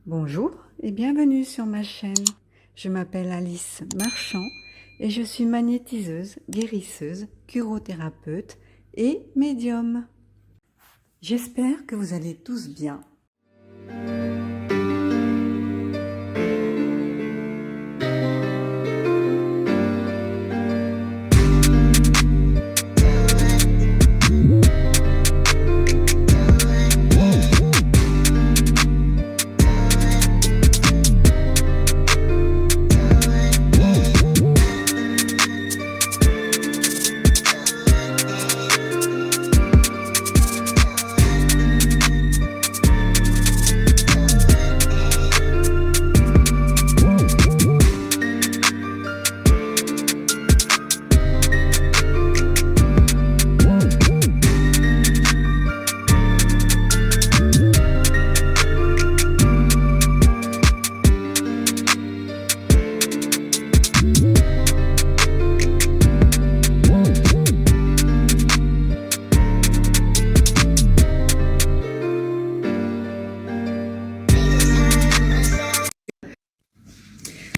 Bonjour et bienvenue sur ma chaîne. Je m'appelle Alice Marchand et je suis magnétiseuse, guérisseuse, curothérapeute et médium. J'espère que vous allez tous bien.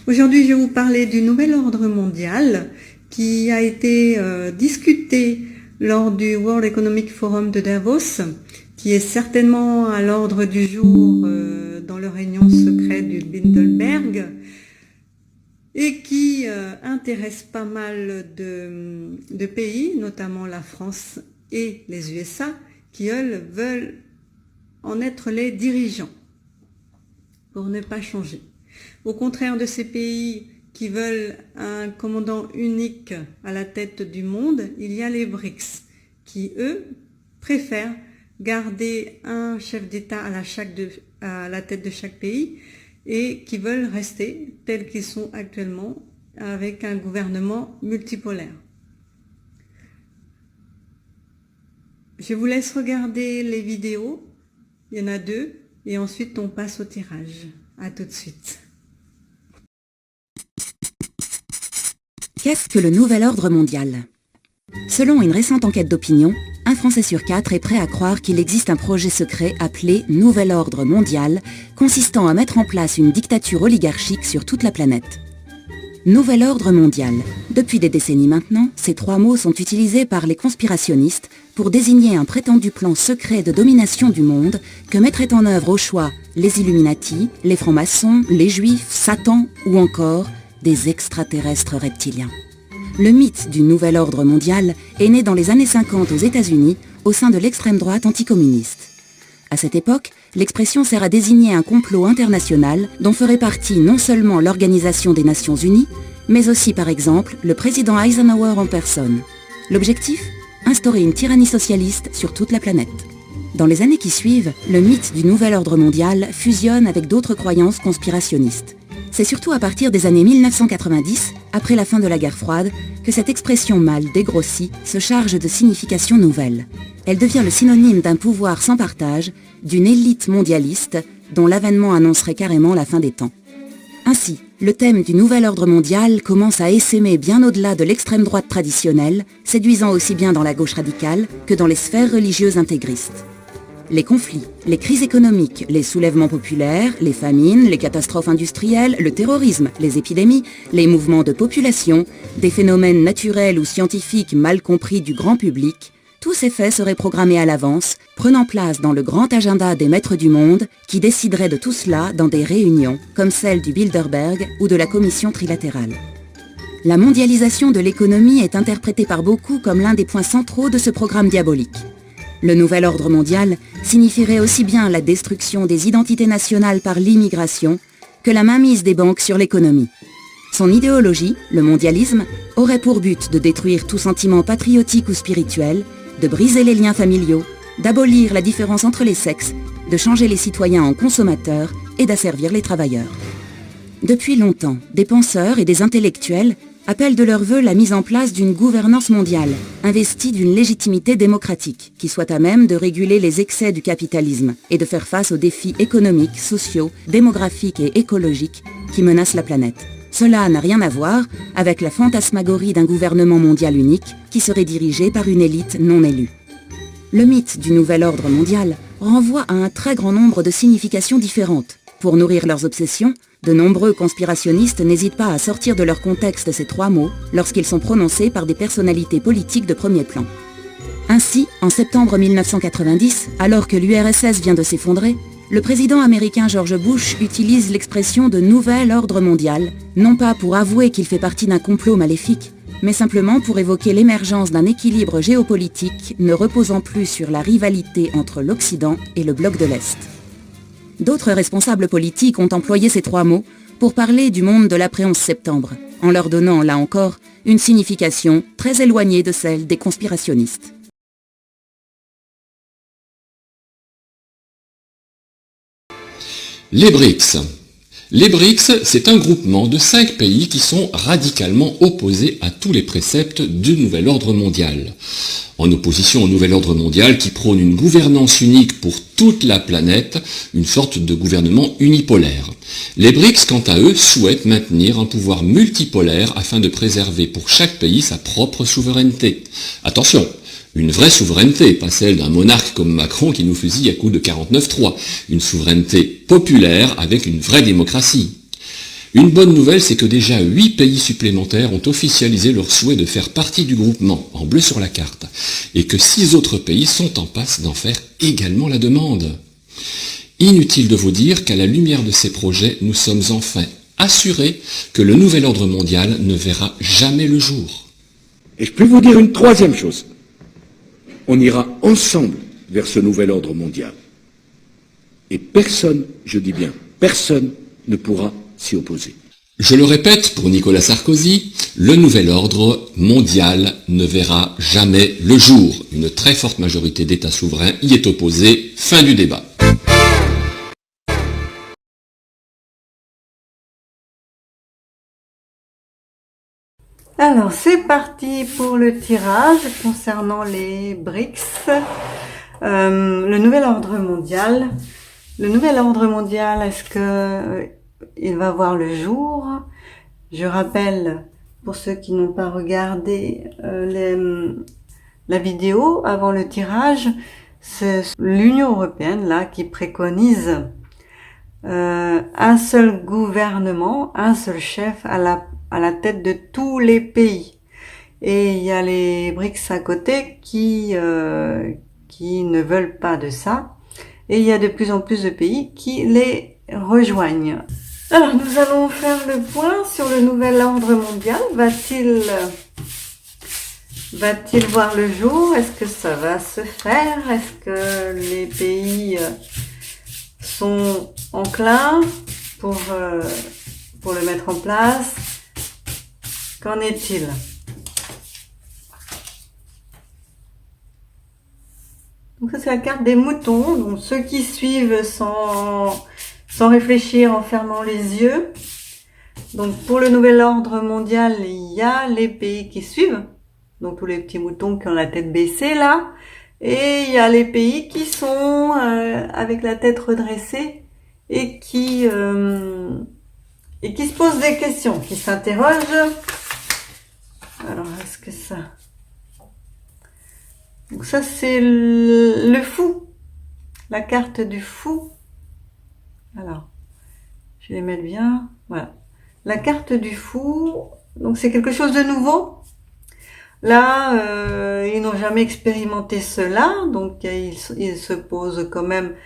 Aujourd'hui, je vais vous parler du nouvel ordre mondial qui a été discuté lors du World Economic Forum de Davos, qui est certainement à l'ordre du jour dans leur réunion secrète du Bilderberg et qui intéresse pas mal de pays, notamment la France et les USA, qui eux veulent en être les dirigeants pour ne pas changer. Au contraire de ces pays qui veulent un commandant unique à la tête du monde, il y a les BRICS qui, eux, préfèrent garder un chef d'État à la tête de chaque pays et qui veulent rester tels qu'ils sont actuellement avec un gouvernement multipolaire. Je vous laisse regarder les vidéos, il y en a 2, et ensuite on passe au tirage. À tout de suite. Qu'est-ce que le nouvel ordre mondial? Selon une récente enquête d'opinion, un Français sur 4 est prêt à croire qu'il existe un projet secret appelé Nouvel Ordre Mondial, consistant à mettre en place une dictature oligarchique sur toute la planète. Nouvel Ordre Mondial. Depuis des décennies maintenant, ces 3 mots sont utilisés par les conspirationnistes pour désigner un prétendu plan secret de domination du monde que mettraient en œuvre au choix les Illuminati, les francs-maçons, les juifs, Satan ou encore des extraterrestres reptiliens. Le mythe du nouvel ordre mondial est né dans les années 50 aux États-Unis au sein de l'extrême droite anticommuniste. À cette époque, l'expression sert à désigner un complot international dont ferait partie non seulement l'Organisation des Nations Unies, mais aussi par exemple le président Eisenhower en personne. L'objectif ? Instaurer une tyrannie socialiste sur toute la planète. Dans les années qui suivent, le mythe du nouvel ordre mondial fusionne avec d'autres croyances conspirationnistes. C'est surtout à partir des années 1990, après la fin de la guerre froide, que cette expression mal dégrossie se charge de significations nouvelles. Elle devient le synonyme d'un pouvoir sans partage, d'une élite mondialiste, dont l'avènement annoncerait carrément la fin des temps. Ainsi, le thème du nouvel ordre mondial commence à essaimer bien au-delà de l'extrême droite traditionnelle, séduisant aussi bien dans la gauche radicale que dans les sphères religieuses intégristes. Les conflits, les crises économiques, les soulèvements populaires, les famines, les catastrophes industrielles, le terrorisme, les épidémies, les mouvements de population, des phénomènes naturels ou scientifiques mal compris du grand public, tous ces faits seraient programmés à l'avance, prenant place dans le grand agenda des maîtres du monde qui décideraient de tout cela dans des réunions comme celle du Bilderberg ou de la Commission trilatérale. La mondialisation de l'économie est interprétée par beaucoup comme l'un des points centraux de ce programme diabolique. Le nouvel ordre mondial signifierait aussi bien la destruction des identités nationales par l'immigration que la mainmise des banques sur l'économie. Son idéologie, le mondialisme, aurait pour but de détruire tout sentiment patriotique ou spirituel, de briser les liens familiaux, d'abolir la différence entre les sexes, de changer les citoyens en consommateurs et d'asservir les travailleurs. Depuis longtemps, des penseurs et des intellectuels appellent de leur vœu la mise en place d'une gouvernance mondiale, investie d'une légitimité démocratique, qui soit à même de réguler les excès du capitalisme et de faire face aux défis économiques, sociaux, démographiques et écologiques qui menacent la planète. Cela n'a rien à voir avec la fantasmagorie d'un gouvernement mondial unique qui serait dirigé par une élite non élue. Le mythe du nouvel ordre mondial renvoie à un très grand nombre de significations différentes, Pour nourrir leurs obsessions, de nombreux conspirationnistes n'hésitent pas à sortir de leur contexte ces 3 mots lorsqu'ils sont prononcés par des personnalités politiques de premier plan. Ainsi, en septembre 1990, alors que l'URSS vient de s'effondrer, le président américain George Bush utilise l'expression de nouvel ordre mondial, non pas pour avouer qu'il fait partie d'un complot maléfique, mais simplement pour évoquer l'émergence d'un équilibre géopolitique ne reposant plus sur la rivalité entre l'Occident et le bloc de l'Est. D'autres responsables politiques ont employé ces 3 mots pour parler du monde de l'après-11 septembre, en leur donnant, là encore, une signification très éloignée de celle des conspirationnistes. Les BRICS. Les BRICS, c'est un groupement de 5 pays qui sont radicalement opposés à tous les préceptes du nouvel ordre mondial. En opposition au nouvel ordre mondial qui prône une gouvernance unique pour toute la planète, une sorte de gouvernement unipolaire. Les BRICS, quant à eux, souhaitent maintenir un pouvoir multipolaire afin de préserver pour chaque pays sa propre souveraineté. Attention, une vraie souveraineté, pas celle d'un monarque comme Macron qui nous fusille à coups de 49-3. Une souveraineté populaire avec une vraie démocratie. Une bonne nouvelle, c'est que déjà 8 pays supplémentaires ont officialisé leur souhait de faire partie du groupement, en bleu sur la carte, et que 6 autres pays sont en passe d'en faire également la demande. Inutile de vous dire qu'à la lumière de ces projets, nous sommes enfin assurés que le nouvel ordre mondial ne verra jamais le jour. Et je peux vous dire une 3e chose. On ira ensemble vers ce nouvel ordre mondial. Et personne, je dis bien, personne ne pourra s'y opposer. Je le répète pour Nicolas Sarkozy, le nouvel ordre mondial ne verra jamais le jour. Une très forte majorité d'États souverains y est opposée. Fin du débat. Alors, c'est parti pour le tirage concernant les BRICS. Le nouvel ordre mondial. Le nouvel ordre mondial, est-ce que il va voir le jour? Je rappelle, pour ceux qui n'ont pas regardé la vidéo avant le tirage, c'est l'Union européenne là qui préconise un seul gouvernement, un seul chef à la tête de tous les pays. Et il y a les BRICS à côté qui ne veulent pas de ça. Et il y a de plus en plus de pays qui les rejoignent. Alors, nous allons faire le point sur le nouvel ordre mondial. Va-t-il voir le jour? Est-ce que ça va se faire? Est-ce que les pays sont enclins pour le mettre en place? Qu'en est-il? Donc ça, c'est la carte des moutons. Donc ceux qui suivent sans réfléchir, en fermant les yeux. Donc pour le nouvel ordre mondial, il y a les pays qui suivent. Donc tous les petits moutons qui ont la tête baissée là. Et il y a les pays qui sont avec la tête redressée et qui se posent des questions, qui s'interrogent. Alors est-ce que ça... Donc ça, c'est le fou, la carte du fou. Alors, je vais les mettre bien. Voilà, la carte du fou. Donc c'est quelque chose de nouveau. Là, ils n'ont jamais expérimenté cela, donc ils se posent quand même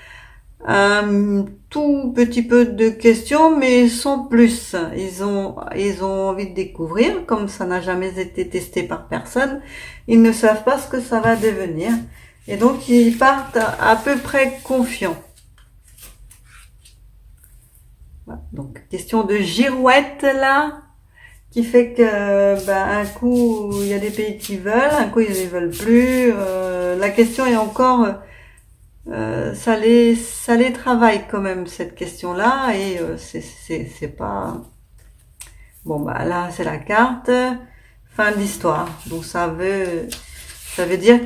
un tout petit peu de questions, mais sans plus. Ils ont envie de découvrir, comme ça n'a jamais été testé par personne. Ils ne savent pas ce que ça va devenir. Et donc, ils partent à peu près confiants. Voilà. Donc, question de girouette, là, qui fait que, un coup, il y a des pays qui veulent, un coup, ils ne veulent plus. La question est encore... ça les travaille quand même, cette question-là, et c'est pas... Bon, là, c'est la carte... Fin de l'histoire. Donc ça veut dire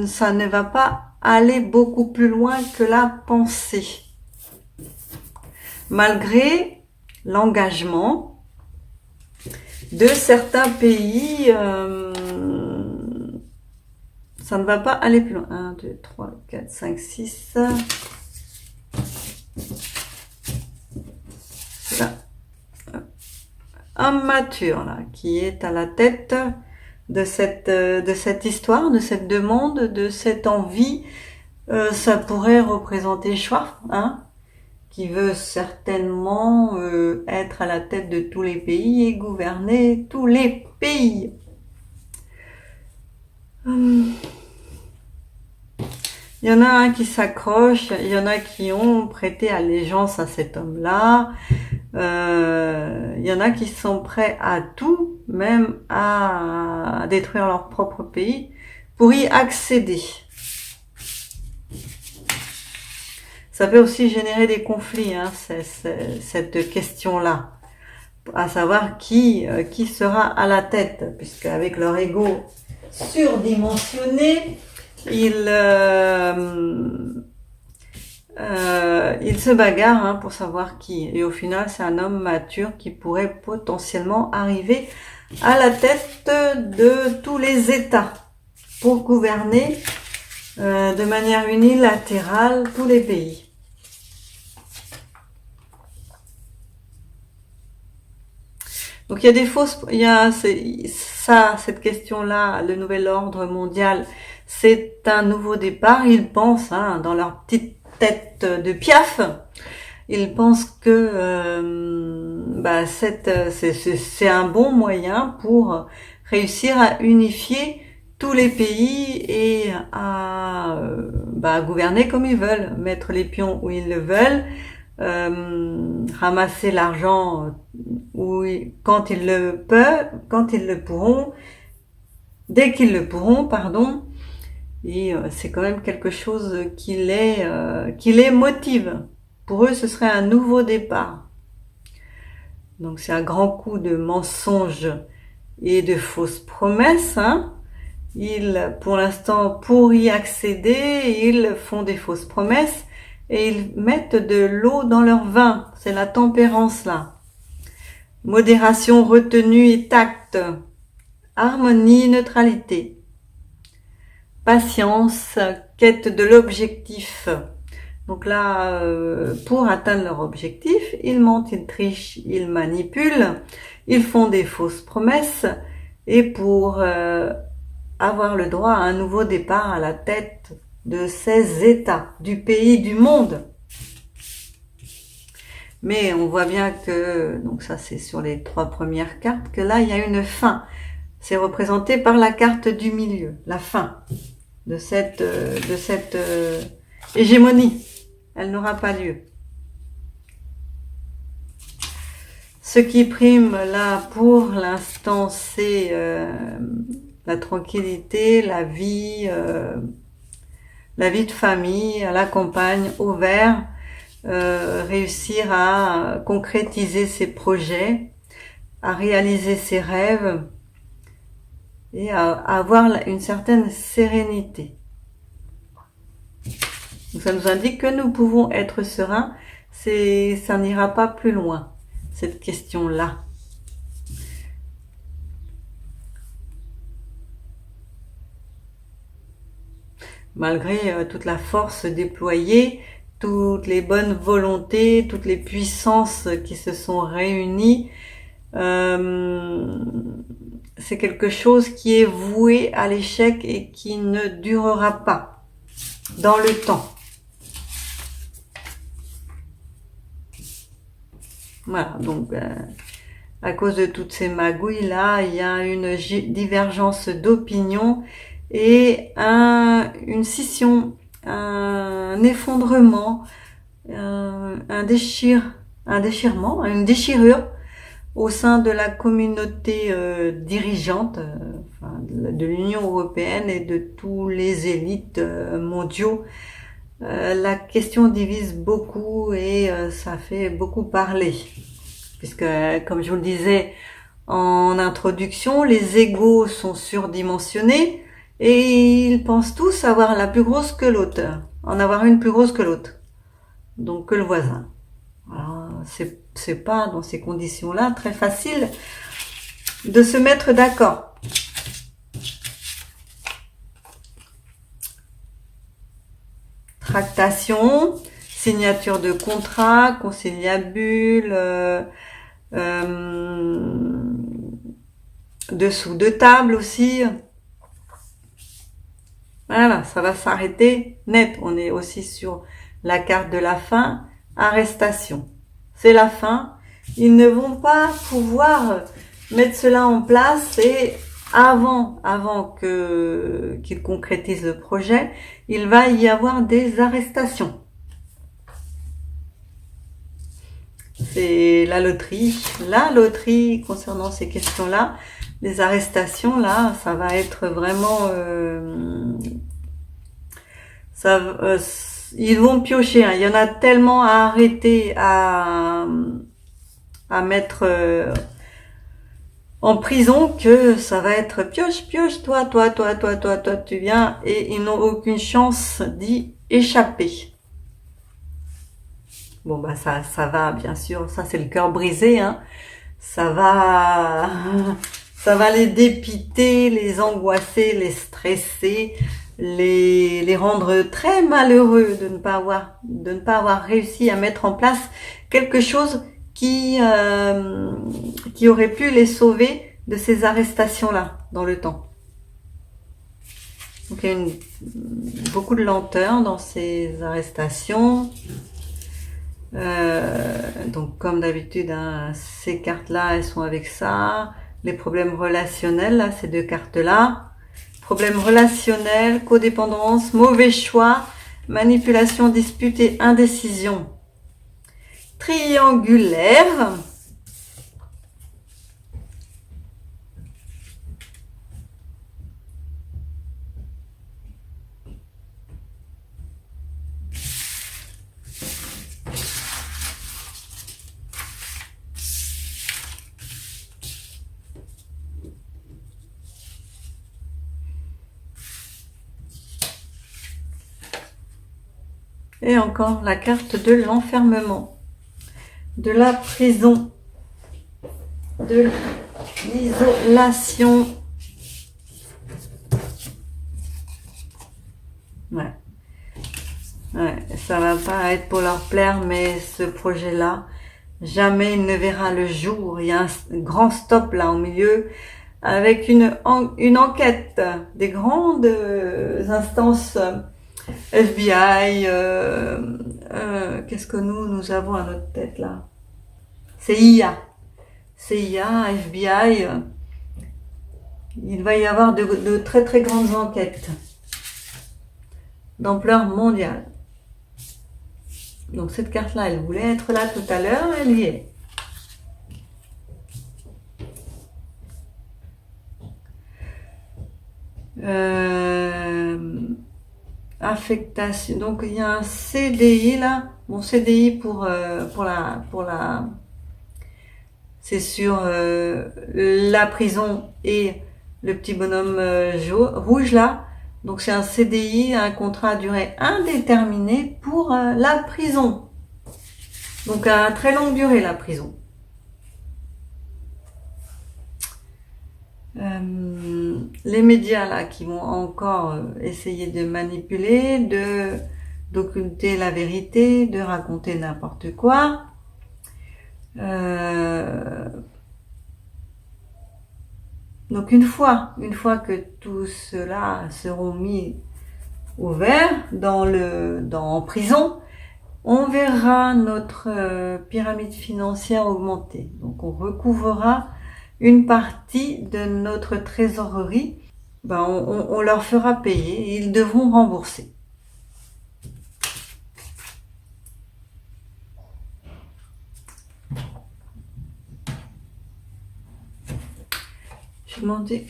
ça ne va pas aller beaucoup plus loin que la pensée. Malgré l'engagement de certains pays, ça ne va pas aller plus loin. 1, 2, 3, 4, 5, 6. homme mature là, qui est à la tête de cette histoire, de cette demande, de cette envie. Ça pourrait représenter Schwarz, hein, qui veut certainement être à la tête de tous les pays et gouverner tous les pays. Il y en a un qui s'accroche, il y en a qui ont prêté allégeance à cet homme-là, il y en a qui sont prêts à tout, même à détruire leur propre pays, pour y accéder. Ça peut aussi générer des conflits, hein, cette question-là, à savoir qui sera à la tête, puisque avec leur ego surdimensionné, ils se bagarrent, hein, pour savoir qui. Et au final, c'est un homme mature qui pourrait potentiellement arriver à la tête de tous les États pour gouverner de manière unilatérale tous les pays. Donc il y a des fausses, cette question-là, le nouvel ordre mondial, c'est un nouveau départ. Ils pensent, hein, dans leur petite tête de piaf, ils pensent que c'est un bon moyen pour réussir à unifier tous les pays et à gouverner comme ils veulent, mettre les pions où ils le veulent, ramasser l'argent quand ils le pourront, dès qu'ils le pourront, pardon. Et c'est quand même quelque chose qui les motive. Pour eux, ce serait un nouveau départ. Donc c'est un grand coup de mensonges et de fausses promesses, hein. Pour l'instant, pour y accéder, ils font des fausses promesses et ils mettent de l'eau dans leur vin. C'est la tempérance là. Modération, retenue et tact. Harmonie, neutralité. Patience, quête de l'objectif. Donc là, pour atteindre leur objectif, ils mentent, ils trichent, ils manipulent, ils font des fausses promesses et pour avoir le droit à un nouveau départ à la tête de ces États, du pays, du monde. Mais on voit bien que, donc ça c'est sur les 3 premières cartes, que là il y a une fin. C'est représenté par la carte du milieu, la fin de cette hégémonie. Elle n'aura pas lieu. Ce qui prime là pour l'instant, c'est la tranquillité, la vie de famille, à la campagne, au vert, réussir à concrétiser ses projets, à réaliser ses rêves et à avoir une certaine sérénité. Donc ça nous indique que nous pouvons être sereins, ça n'ira pas plus loin, cette question-là. Malgré toute la force déployée, toutes les bonnes volontés, toutes les puissances qui se sont réunies, c'est quelque chose qui est voué à l'échec et qui ne durera pas dans le temps. Voilà, donc à cause de toutes ces magouilles-là, il y a une divergence d'opinion et une scission, un effondrement, une déchirure au sein de la communauté dirigeante de l'Union européenne et de tous les élites mondiaux. La question divise beaucoup et ça fait beaucoup parler. Puisque, comme je vous le disais en introduction, les égos sont surdimensionnés et ils pensent tous avoir la plus grosse que l'autre, en avoir une plus grosse que l'autre, donc que le voisin. Alors, c'est pas dans ces conditions-là très facile de se mettre d'accord. Tractation, signature de contrat, conciliabule, dessous de table aussi. Voilà, ça va s'arrêter net. On est aussi sur la carte de la fin, arrestation. C'est la fin. Ils ne vont pas pouvoir mettre cela en place et avant qu'ils concrétisent le projet, il va y avoir des arrestations. C'est la loterie. La loterie concernant ces questions-là, les arrestations, là, ça va être vraiment... ils vont piocher. Hein. Il y en a tellement à arrêter, à mettre en prison que ça va être pioche, toi, tu viens et ils n'ont aucune chance d'y échapper. Bon, bah, ça va, bien sûr. Ça, c'est le cœur brisé, hein. Ça va les dépiter, les angoisser, les stresser, les rendre très malheureux de ne pas avoir réussi à mettre en place quelque chose qui aurait pu les sauver de ces arrestations-là dans le temps. Donc il y a beaucoup de lenteur dans ces arrestations. Donc comme d'habitude, hein, ces cartes-là, elles sont avec ça. Les problèmes relationnels, là, ces deux cartes-là. Problèmes relationnels, codépendance, mauvais choix, manipulation, dispute et indécision. Triangulaire. Et encore la carte de l'enfermement, de la prison, de l'isolation. Ouais, ça va pas être pour leur plaire, mais ce projet-là, jamais il ne verra le jour. Il y a un grand stop là au milieu, avec une enquête des grandes instances. FBI, qu'est-ce que nous avons à notre tête là? CIA, FBI. Il va y avoir de très très grandes enquêtes d'ampleur mondiale. Donc cette carte-là, elle voulait être là tout à l'heure, elle y est. Affectation. Donc il y a un CDI là. Bon, CDI pour la c'est sur la prison et le petit bonhomme rouge là. Donc c'est un CDI, un contrat à durée indéterminée pour la prison. Donc à très longue durée la prison. Les médias là qui vont encore essayer de manipuler, d'occulter la vérité, de raconter n'importe quoi. Donc une fois que tout cela seront mis au vert en prison, on verra notre pyramide financière augmenter. Donc on recouvrera une partie de notre trésorerie, on leur fera payer et ils devront rembourser. Je vais demander...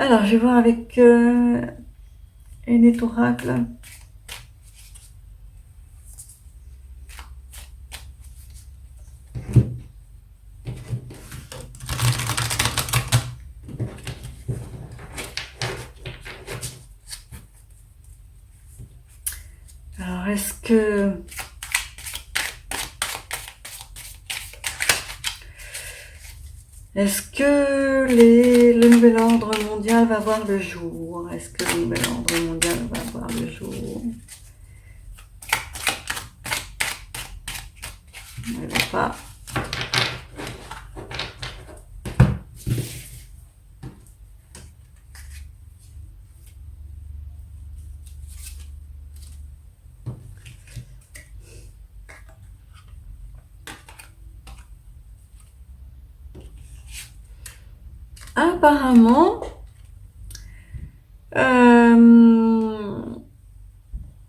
Alors, je vais voir avec Ennet Oracle. Alors, est-ce que... Est-ce que le nouvel ordre mondial va voir le jour? Est-ce que le nouvel ordre mondial va voir le jour? Il ne va pas. Apparemment,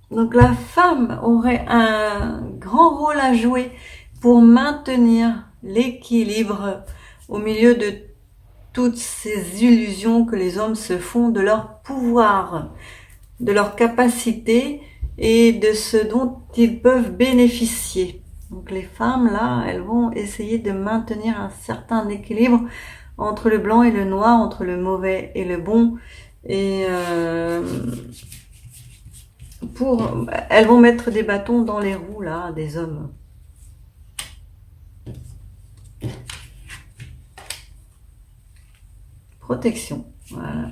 donc la femme aurait un grand rôle à jouer pour maintenir l'équilibre au milieu de toutes ces illusions que les hommes se font de leur pouvoir, de leur capacité et de ce dont ils peuvent bénéficier. Donc les femmes, là, elles vont essayer de maintenir un certain équilibre entre le blanc et le noir, entre le mauvais et le bon. Et elles vont mettre des bâtons dans les roues, là, des hommes. Protection, voilà.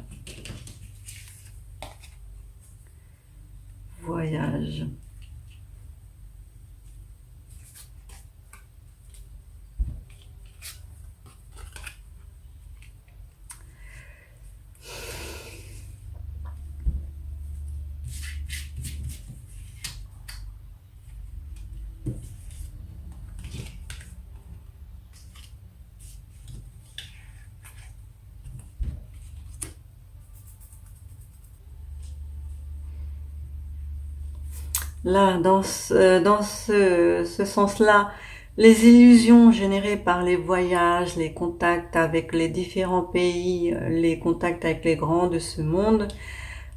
Voyage. Là, dans ce sens-là, les illusions générées par les voyages, les contacts avec les différents pays, les contacts avec les grands de ce monde,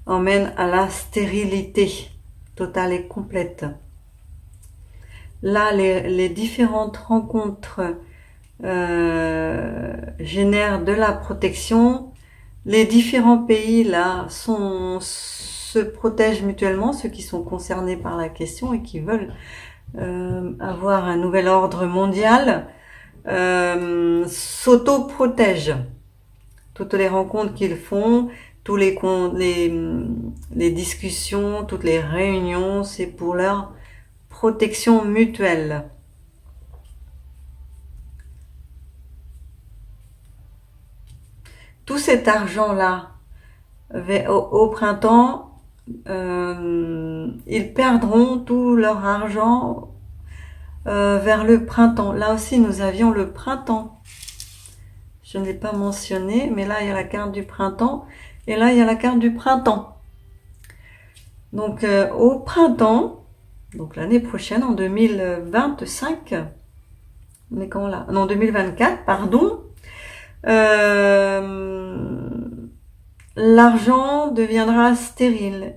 emmènent à la stérilité totale et complète. Là, les différentes rencontres génèrent de la protection. Les différents pays, là, se protègent mutuellement, ceux qui sont concernés par la question et qui veulent avoir un nouvel ordre mondial, s'auto-protègent. Toutes les rencontres qu'ils font, tous les discussions, toutes les réunions, c'est pour leur protection mutuelle. Tout cet argent-là, au printemps, ils perdront tout leur argent vers le printemps. Là aussi, nous avions le printemps. Je ne l'ai pas mentionné, mais là, il y a la carte du printemps. Et là, il y a la carte du printemps. Donc, au printemps, donc l'année prochaine, en 2025, on est quand là? Non, 2024, pardon. L'argent deviendra stérile.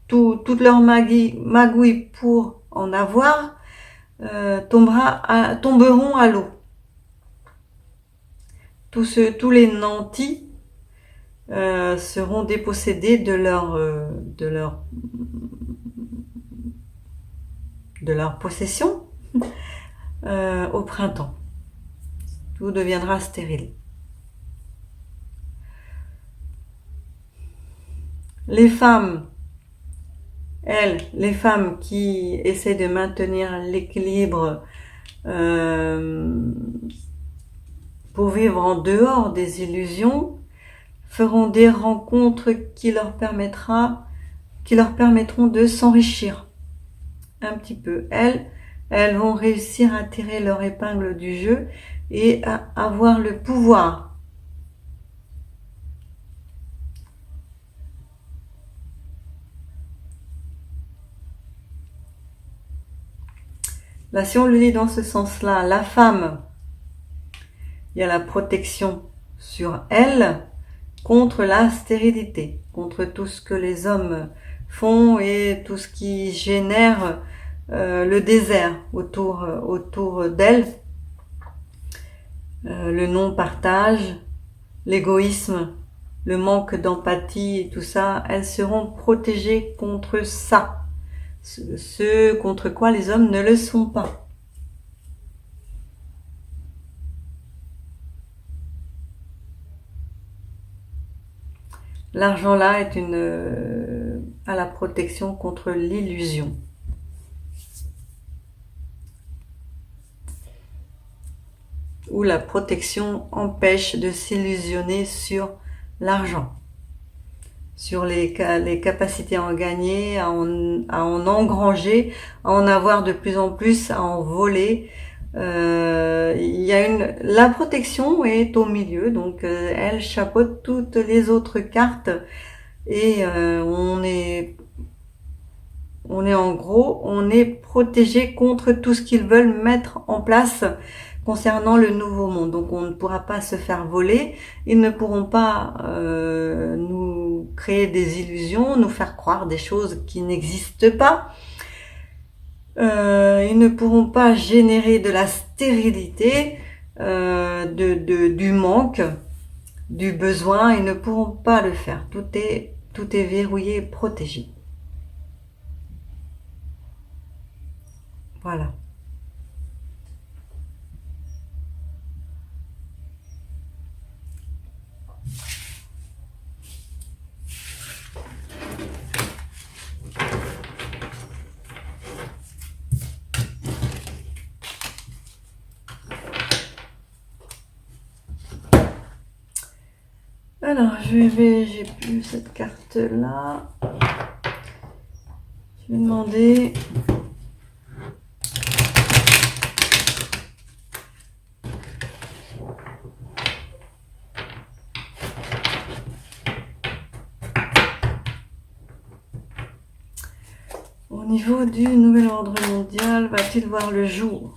Toute leur magouille pour en avoir tomberont à l'eau. Tous les nantis seront dépossédés de leur possession au printemps. Tout deviendra stérile. Les femmes, les femmes qui essaient de maintenir l'équilibre pour vivre en dehors des illusions, feront des rencontres qui leur permettront de s'enrichir un petit peu. Elles vont réussir à tirer leur épingle du jeu et à avoir le pouvoir. Là, si on le lit dans ce sens-là, la femme, il y a la protection sur elle contre la stérilité, contre tout ce que les hommes font et tout ce qui génère le désert autour d'elle, le non-partage, l'égoïsme, le manque d'empathie et tout ça, elles seront protégées contre ça. Ce contre quoi les hommes ne le sont pas. L'argent là est à la protection contre l'illusion. Où la protection empêche de s'illusionner sur l'argent, sur les capacités à en gagner, à en engranger, à en avoir de plus en plus, à en voler. La protection est au milieu, donc elle chapeaute toutes les autres cartes et on est protégé contre tout ce qu'ils veulent mettre en place concernant le nouveau monde. Donc on ne pourra pas se faire voler, ils ne pourront pas nous créer des illusions, nous faire croire des choses qui n'existent pas. Ils ne pourront pas générer de la stérilité, du manque, du besoin, ils ne pourront pas le faire. Tout est verrouillé et protégé. Voilà. Alors, j'ai plus cette carte-là. Je vais demander... Au niveau du nouvel ordre mondial, va-t-il voir le jour ?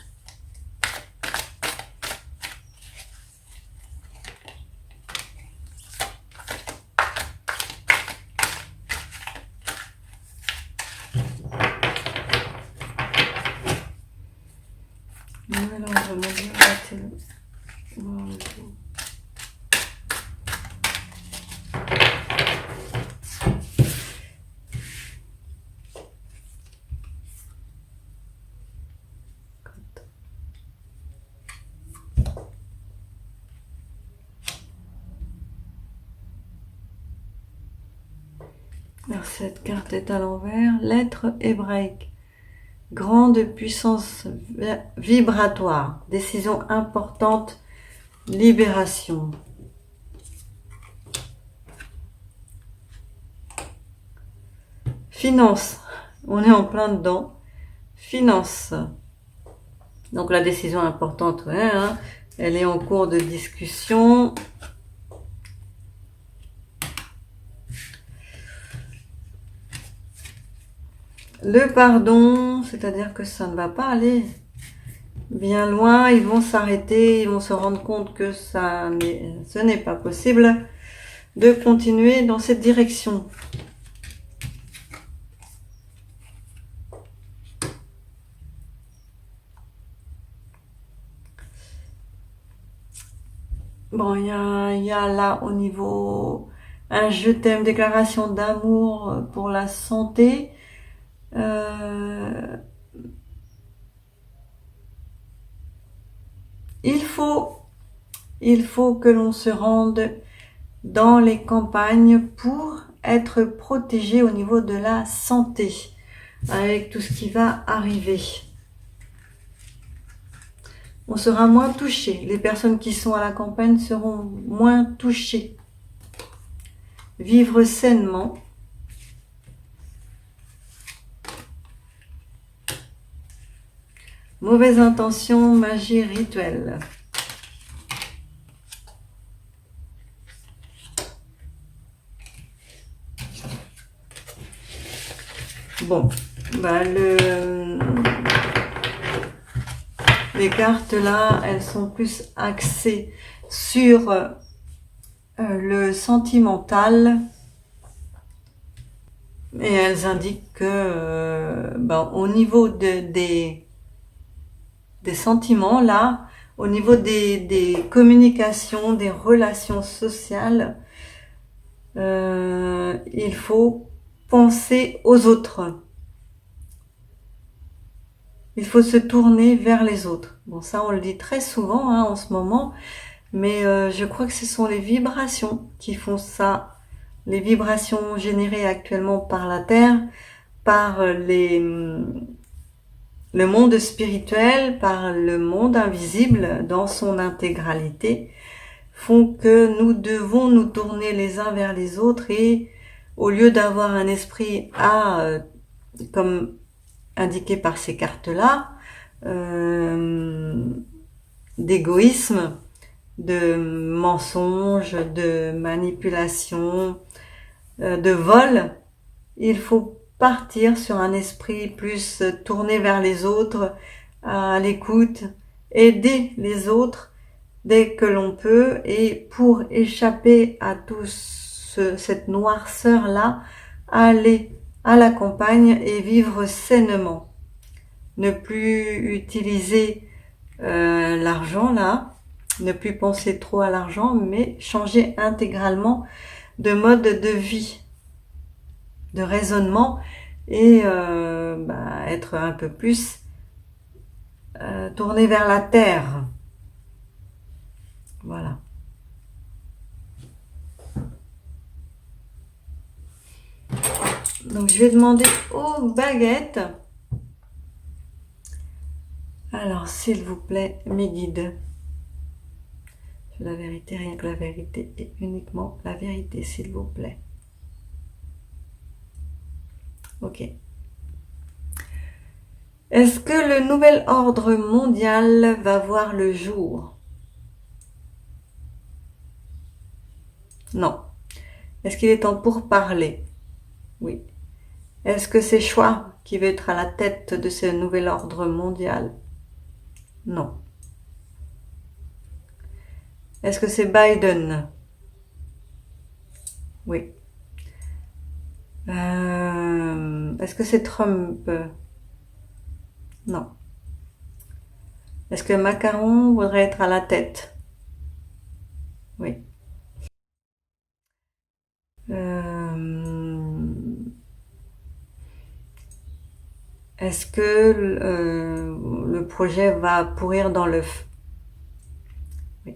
Nouvel ordre mondial va-t-il voir le jour ? Alors, cette carte est à l'envers. Lettre hébraïque. Grande puissance vibratoire. Décision importante. Libération. Finance. On est en plein dedans. Finance. Donc la décision importante, ouais, hein, elle est en cours de discussion. Le pardon, c'est-à-dire que ça ne va pas aller bien loin, ils vont s'arrêter, ils vont se rendre compte que ce n'est pas possible de continuer dans cette direction. Bon, il y a là au niveau un je t'aime, déclaration d'amour pour la santé. Il faut que l'on se rende dans les campagnes pour être protégé au niveau de la santé, avec tout ce qui va arriver. On sera moins touché. Les personnes qui sont à la campagne seront moins touchées. Vivre sainement. Mauvaise intention, magie rituelle. Bon, bah les cartes là, elles sont plus axées sur le sentimental et elles indiquent que au niveau des sentiments là, au niveau des communications, des relations sociales, il faut penser aux autres. Il faut se tourner vers les autres. Bon, ça on le dit très souvent en ce moment, mais je crois que ce sont les vibrations qui font ça les vibrations générées actuellement par la Terre, par le monde spirituel, par le monde invisible dans son intégralité, font que nous devons nous tourner les uns vers les autres et au lieu d'avoir un esprit comme indiqué par ces cartes-là, d'égoïsme, de mensonge, de manipulation, de vol, il faut partir sur un esprit plus tourné vers les autres, à l'écoute, aider les autres dès que l'on peut, et pour échapper à cette noirceur-là, aller à la campagne et vivre sainement. Ne plus utiliser l'argent là, ne plus penser trop à l'argent, mais changer intégralement de mode de vie, de raisonnement, et être un peu plus tourné vers la terre. Voilà. Donc je vais demander aux baguettes. Alors s'il vous plaît, mes guides. La vérité, rien que la vérité et uniquement la vérité, s'il vous plaît. Ok. Est-ce que le nouvel ordre mondial va voir le jour? Non. Est-ce qu'il est temps pour parler? Oui. Est-ce que c'est Choix qui veut être à la tête de ce nouvel ordre mondial? Non. Est-ce que c'est Biden? Oui. Est-ce que c'est Trump? Non. Est-ce que Macron voudrait être à la tête? Oui. Est-ce que le projet va pourrir dans l'œuf? Oui.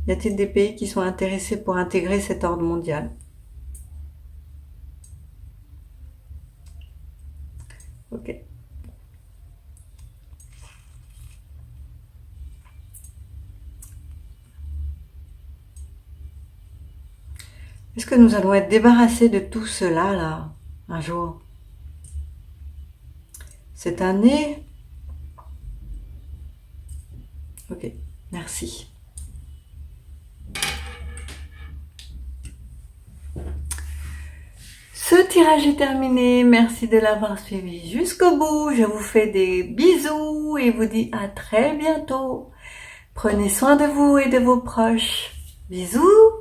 Y a-t-il des pays qui sont intéressés pour intégrer cet ordre mondial? Ok. Est-ce que nous allons être débarrassés de tout cela, là, un jour? Cette année? Ok, merci. Ce tirage est terminé. Merci de l'avoir suivi jusqu'au bout. Je vous fais des bisous et vous dis à très bientôt. Prenez soin de vous et de vos proches. Bisous!